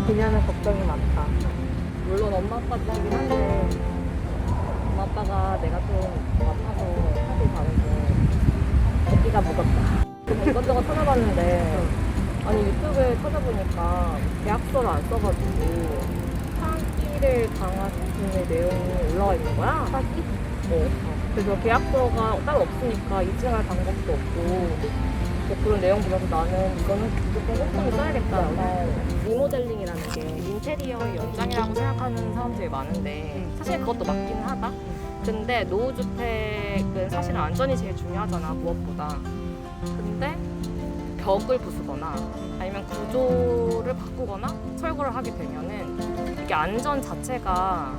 그녀는 걱정이 많다. 물론 엄마 아빠 때문이긴 한데 엄마 아빠가 내가 좀 아파서 학교 가는 게 듣기가 무겁다. 그래서 이것저것 찾아봤는데 아니 유튜브에 찾아보니까 계약서를 안 써가지고 사기를 당하는 내용이 올라와 있는 거야. 사기? 그래서 계약서가 따로 없으니까 입증할 방법도 없고 뭐 그런 내용 보면서 나는 이거는 무조건 꼼꼼히 써야겠다. 리모델링이라는 게 인테리어의 연장이라고 생각하는 사람들이 많은데 사실 그것도 맞기는 하다. 근데 노후주택은 사실 안전이 제일 중요하잖아, 무엇보다. 근데 벽을 부수거나 아니면 구조를 바꾸거나 철거를 하게 되면은 이게 안전 자체가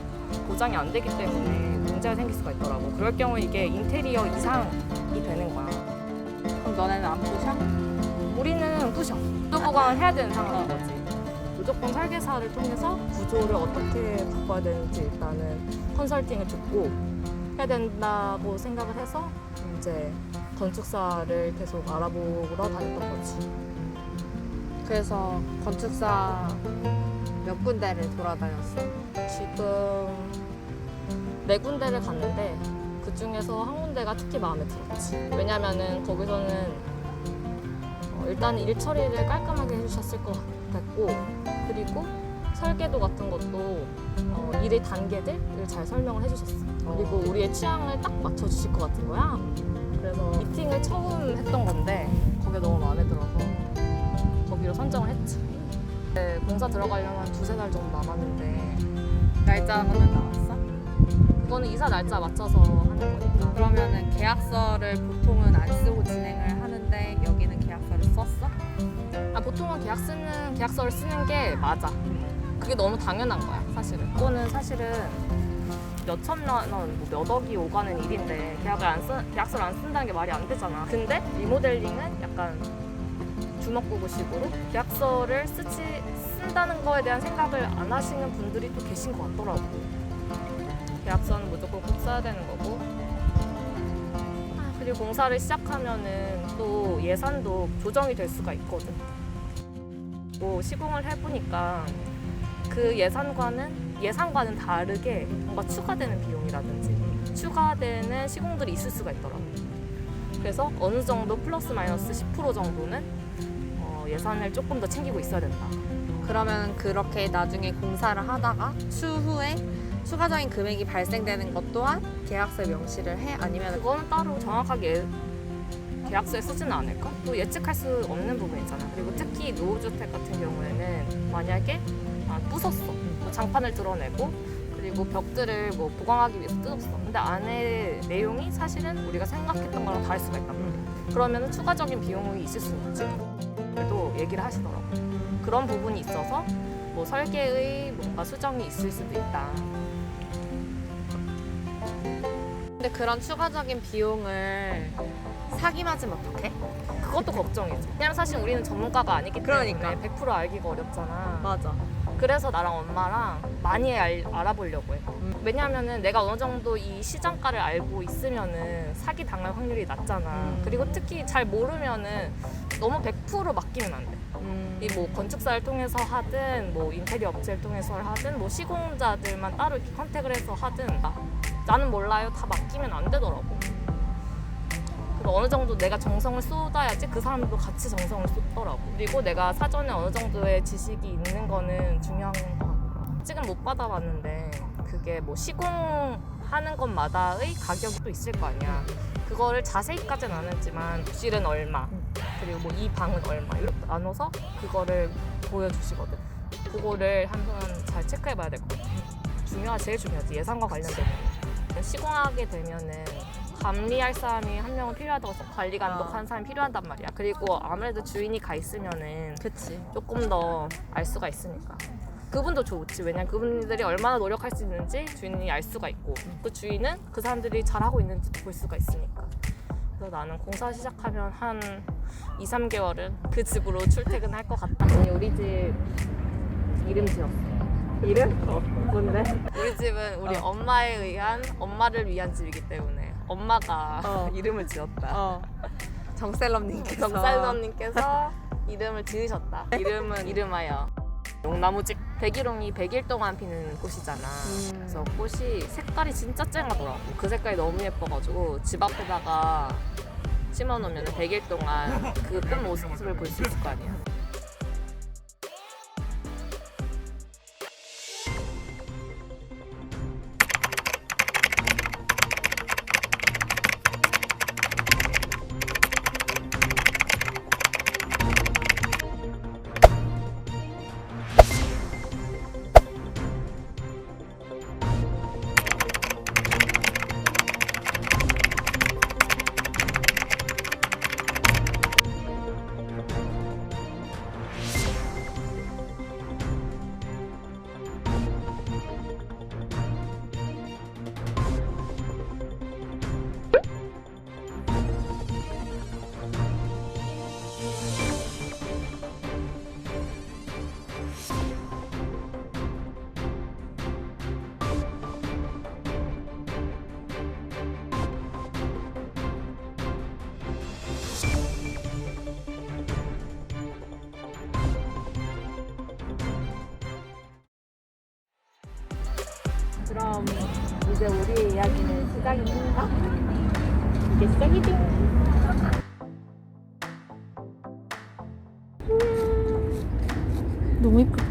보장이 안 되기 때문에 문제가 생길 수가 있더라고. 그럴 경우 이게 인테리어 이상이 되는 거야. 그럼 너네는 안 부셔? 우리는 부셔. 구조 보강을 해야 되는 상황인 거지. 무조건 설계사를 통해서 구조를 어떻게 바꿔야 되는지 일단은 컨설팅을 듣고 해야 된다고 생각을 해서 이제 건축사를 계속 알아보러 다녔던 거지. 그래서 건축사 몇 군데를 돌아다녔어? 지금 4군데를 갔는데 그 중에서 한 군데가 특히 마음에 들었지. 왜냐면은 거기서는 일단 일 처리를 깔끔하게 해주셨을 것 같았고, 그리고 설계도 같은 것도 일의 단계들을 잘 설명을 해주셨어. 그리고 우리의 취향을 딱 맞춰주실 것 같은 거야. 그래서 미팅을 처음 했던 건데 거기에 너무 마음에 들어서 거기로 선정을 했지. 네, 공사 들어가려면 2-3달 정도 남았는데 날짜 그러면 나왔어? 그거는 이사 날짜 맞춰서 하는 거니까. 그러면은 계약서를 보통은 안 쓰고 진행을 하는데 여기는 계약서를 썼어? 보통은 계약서를 쓰는 게 맞아. 그게 너무 당연한 거야, 사실은. 그거는 사실은 몇천만 원, 몇 억이 오가는 일인데 계약서를 안 쓴다는 게 말이 안 되잖아. 근데 리모델링은 약간 주먹구구식으로 계약서를 쓴다는 거에 대한 생각을 안 하시는 분들이 또 계신 것 같더라고. 계약서는 무조건 꼭 써야 되는 거고. 그리고 공사를 시작하면은 또 예산도 조정이 될 수가 있거든. 뭐 시공을 해보니까 그 예상과는 다르게 뭔가 추가되는 비용이라든지 추가되는 시공들이 있을 수가 있더라고. 그래서 어느 정도 플러스 마이너스 10% 정도는 예산을 조금 더 챙기고 있어야 된다. 그러면 그렇게 나중에 공사를 하다가 추후에 추가적인 금액이 발생되는 것 또한 계약서에 명시를 해? 아니면 그거는 따로 정확하게 계약서에 쓰지는 않을까? 또 예측할 수 없는 부분이잖아. 그리고 특히 노후주택 같은 경우에는 만약에 부쉈어. 뭐 장판을 드러내고 그리고 벽들을 뭐 보강하기 위해서 뜯었어. 근데 안에 내용이 사실은 우리가 생각했던 거랑 다를 수가 있단 말이야. 그러면은 추가적인 비용이 있을 수 있지. 그래도 얘기를 하시더라고. 그런 부분이 있어서 뭐 설계의 뭔가 수정이 있을 수도 있다. 근데 그런 추가적인 비용을 사기 맞으면 어떡해? 그것도 걱정이지. 왜냐면 사실 우리는 전문가가 아니기 때문에 그러니까. 100% 알기가 어렵잖아. 맞아. 그래서 나랑 엄마랑 많이 알아보려고 해. 왜냐면은 내가 어느 정도 이 시장가를 알고 있으면은 사기 당할 확률이 낮잖아. 그리고 특히 잘 모르면은 너무 100% 맡기면 안 돼. 이 뭐 건축사를 통해서 하든 뭐 인테리어 업체를 통해서 하든 뭐 시공자들만 따로 이렇게 컨택을 해서 하든 나는 몰라요. 다 맡기면 안 되더라고. 그리고 어느 정도 내가 정성을 쏟아야지 그 사람도 같이 정성을 쏟더라고. 그리고 내가 사전에 어느 정도의 지식이 있는 거는 중요한 것 같고. 아직은 못 받아봤는데 그게 뭐 시공하는 것마다의 가격이 또 있을 거 아니야. 그거를 자세히까지는 안 했지만 부실은 얼마 그리고 뭐 이 방은 얼마 이렇게 나눠서 그거를 보여주시거든. 그거를 한번 잘 체크해봐야 될 것 같아. 제일 중요하지. 예산과 관련된 거. 시공하게 되면은 감리할 사람이 한 명은 필요하다고 해서 관리 감독하는 사람이 필요하단 말이야. 그리고 아무래도 주인이 가 있으면은 그치. 조금 더 알 수가 있으니까. 그분도 좋지. 왜냐면 그분들이 얼마나 노력할 수 있는지 주인이 알 수가 있고 그 주인은 그 사람들이 잘하고 있는지 볼 수가 있으니까. 그래서 나는 공사 시작하면 한 2-3개월은 그 집으로 출퇴근할 것 같다. 아니, 우리 집 이름 지었어. 이름? 뭔데? 우리 집은 우리 엄마를 위한 집이기 때문에 엄마가 이름을 지었다. 정셀럽님께서 정살럼님께서 이름을 지으셨다. 이름은 이름하여 용나무집 백일홍이 100일 동안 피는 꽃이잖아. 그래서 꽃이 색깔이 진짜 쨍하더라고. 그 색깔이 너무 예뻐가지고 집 앞에다가 심어놓으면 100일 동안 그 꽃 모습을 볼 수 있을 거 아니야. 그럼 이제 우리의 이야기는 시작입니다. 이게 시작이지. 너무 예쁘다.